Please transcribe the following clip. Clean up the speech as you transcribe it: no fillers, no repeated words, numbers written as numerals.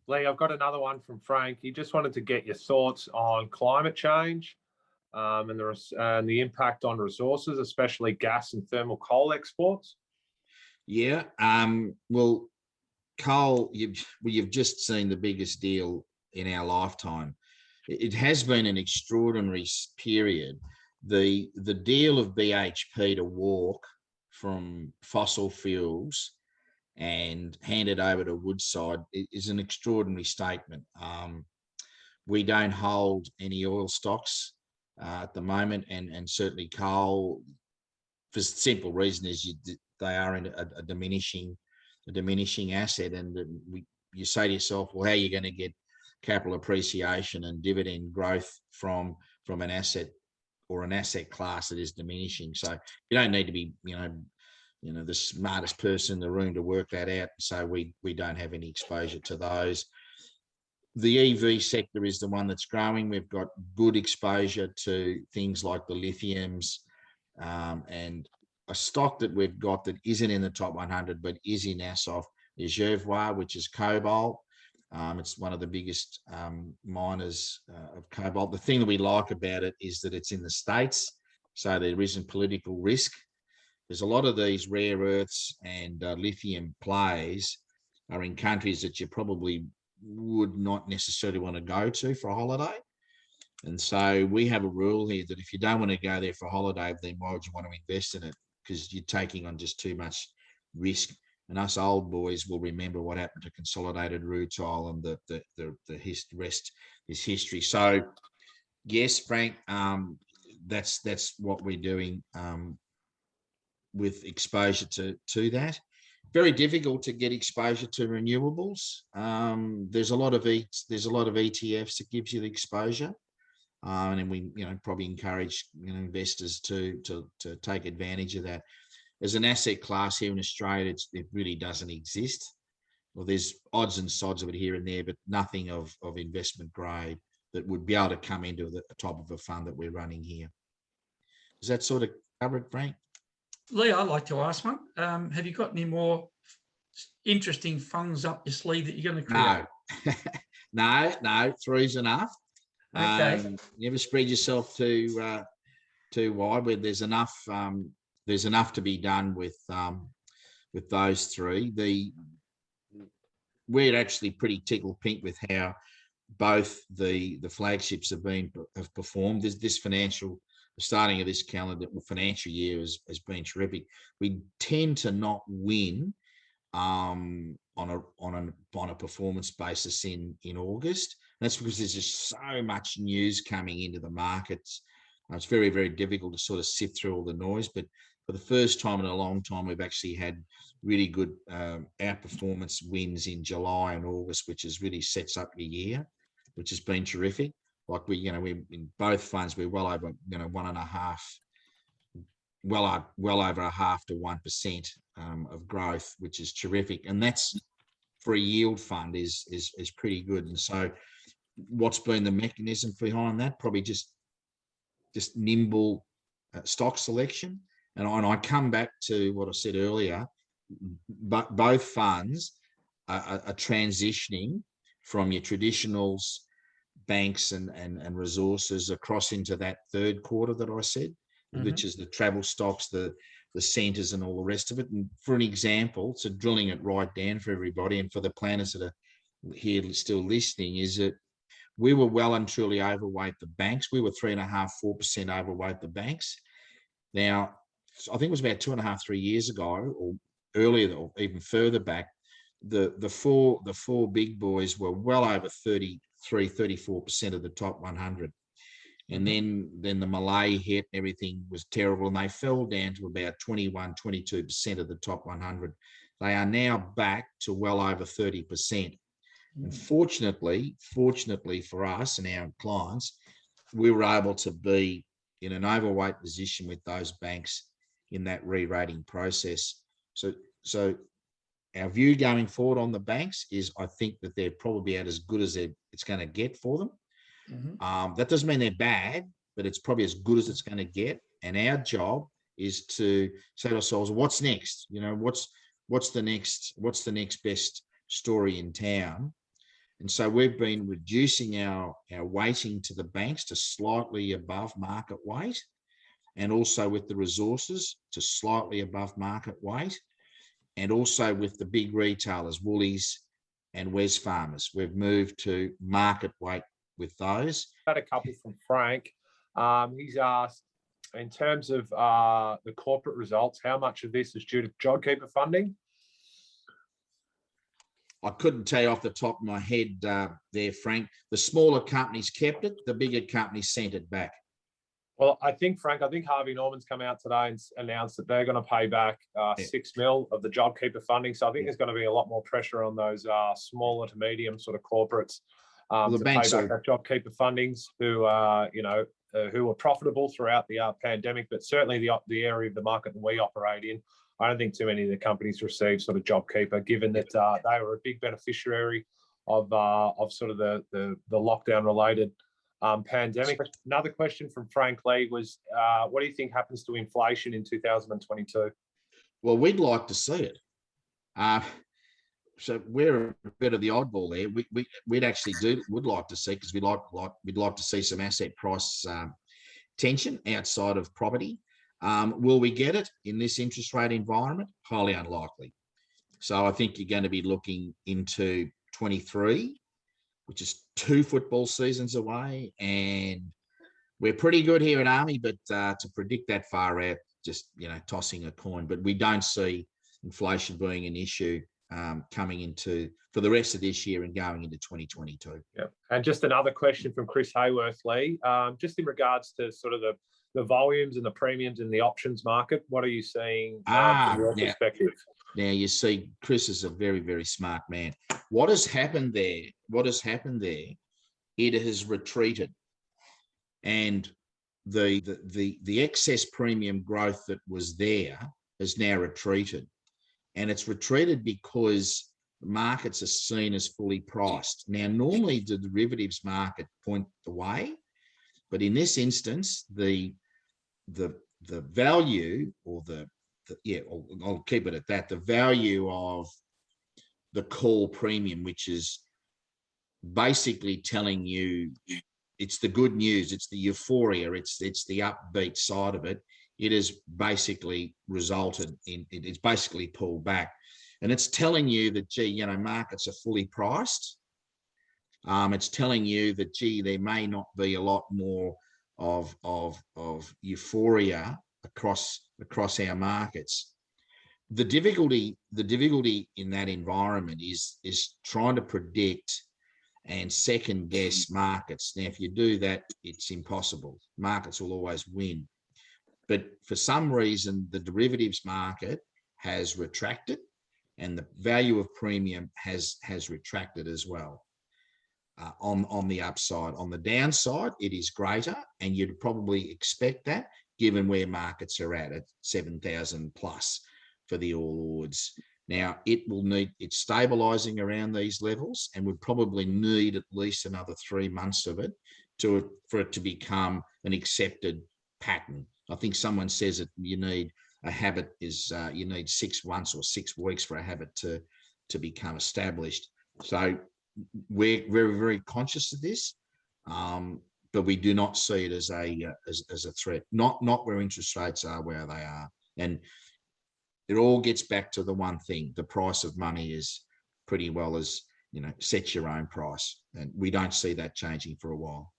Lee, I've got another one from Frank. He just wanted to get your thoughts on climate change and the impact on resources, especially gas and thermal coal exports. Yeah. Well, coal, you've just seen the biggest deal in our lifetime. It has been an extraordinary period. The deal of BHP to walk from fossil fuels and hand it over to Woodside is an extraordinary statement. We don't hold any oil stocks at the moment, and certainly coal, for the simple reason is they are in a diminishing asset, and you say to yourself, well, how are you going to get capital appreciation and dividend growth from an asset or an asset class that is diminishing? So you don't need to be the smartest person in the room to work that out. So we don't have any exposure to those. The EV sector is the one that's growing. We've got good exposure to things like the lithiums, and a stock that we've got that isn't in the top 100 but is in ASOF is Jervois, which is cobalt. It's one of the biggest miners of cobalt. The thing that we like about it is that it's in the States, so there isn't political risk. There's a lot of these rare earths and lithium plays are in countries that you probably would not necessarily want to go to for a holiday. And so we have a rule here that if you don't want to go there for a holiday, then why would you want to invest in it? Because you're taking on just too much risk. And us old boys will remember what happened to Consolidated Rutile, and the rest is history. So yes, Frank, that's what we're doing with exposure to that. Very difficult to get exposure to renewables. There's a lot of ETFs that gives you the exposure, and then we probably encourage investors to take advantage of that. As an asset class here in Australia, it really doesn't exist. Well, there's odds and sods of it here and there, but nothing of investment grade that would be able to come into the top of a fund that we're running here. Does that sort of cover it, Frank? Lee, I'd like to ask one. Have you got any more interesting funds up your sleeve that you're going to create? No, three's enough. Okay. Never spread yourself too wide. Where there's enough to be done with those three. We're actually pretty tickled pink with how both the flagships have performed. This starting of this calendar financial year has been terrific. We tend to not win on a performance basis in August. That's because there's just so much news coming into the markets. It's very, very difficult to sort of sift through all the noise. But for the first time in a long time, we've actually had really good outperformance wins in July and August, which has really sets up the year, which has been terrific. Like we in both funds, we're well over 1.5, well over 0.5 to 1% of growth, which is terrific, and that's for a yield fund is pretty good. And so, what's been the mechanism behind that? Probably just nimble stock selection. And I come back to what I said earlier, but both funds are transitioning from your traditionals, banks and resources across into that third quarter that I said, which is the travel stocks, the centres and all the rest of it. And for an example, so drilling it right down for everybody and for the planners that are here still listening, is that we were well and truly overweight the banks. We were 3.5%, 4% overweight the banks. Now, I think it was about 2.5, 3 years ago, or earlier, or even further back, the four big boys were well over 33, 34% of the top 100. And then the Malay hit, everything was terrible, and they fell down to about 21, 22% of the top 100. They are now back to well over 30%. And fortunately for us and our clients, we were able to be in an overweight position with those banks in that re-rating process. So our view going forward on the banks is, I think that they're probably out as good as it's going to get for them. That doesn't mean they're bad, but it's probably as good as it's going to get. And our job is to say to ourselves, what's next? What's the next best story in town? And so we've been reducing our weighting to the banks to slightly above market weight, and also with the resources to slightly above market weight, and also with the big retailers, Woolies and Wesfarmers. We've moved to market weight with those. Had a couple from Frank. He's asked, in terms of the corporate results, how much of this is due to JobKeeper funding? I couldn't tell you off the top of my head there, Frank. The smaller companies kept it, the bigger companies sent it back. Well, I think Harvey Norman's come out today and announced that they're going to pay back 6 mil of the JobKeeper funding. So I think there's going to be a lot more pressure on those smaller to medium sort of corporates to pay back that JobKeeper fundings who were profitable throughout the pandemic, but certainly the area of the market that we operate in, I don't think too many of the companies received sort of JobKeeper, given that they were a big beneficiary of sort of the lockdown related pandemic. Another question from Frank Lee was, what do you think happens to inflation in 2022? Well, we'd like to see it. So we're a bit of the oddball there. We'd actually would like to see, because we'd like to see some asset price tension outside of property. Will we get it in this interest rate environment? Highly unlikely. So I think you're going to be looking into 23, which is 2 football seasons away, and we're pretty good here at Army, but to predict that far out, just tossing a coin. But we don't see inflation being an issue coming into for the rest of this year and going into 2022. Yeah, and just another question from Chris Hayworth, Lee, just in regards to sort of the volumes and the premiums in the options market, what are you seeing from your perspective? Now you see, Chris is a very, very smart man. What has happened there? It has retreated, and the excess premium growth that was there has now retreated, and it's retreated because markets are seen as fully priced. Now, normally the derivatives market point the way, but in this instance, the value, or I'll keep it at that, the value of the call premium, which is basically telling you it's the good news, it's the euphoria, it's the upbeat side of it. It has basically resulted in, it's basically pulled back, and it's telling you that, gee, markets are fully priced. It's telling you that, gee, there may not be a lot more of euphoria across our markets. The difficulty in that environment is trying to predict and second guess markets. Now, if you do that, it's impossible. Markets will always win. But for some reason, the derivatives market has retracted, and the value of premium has retracted as well. On the upside. On the downside, it is greater, and you'd probably expect that, given where markets are at 7,000 plus for the All Ords. Now, it's stabilizing around these levels, and would probably need at least another 3 months of it for it to become an accepted pattern. I think someone says that you need 6 months or 6 weeks for a habit to become established. So we're very, very conscious of this, but we do not see it as a threat. Not where interest rates are where they are, and it all gets back to the one thing: the price of money is pretty well as set your own price, and we don't see that changing for a while.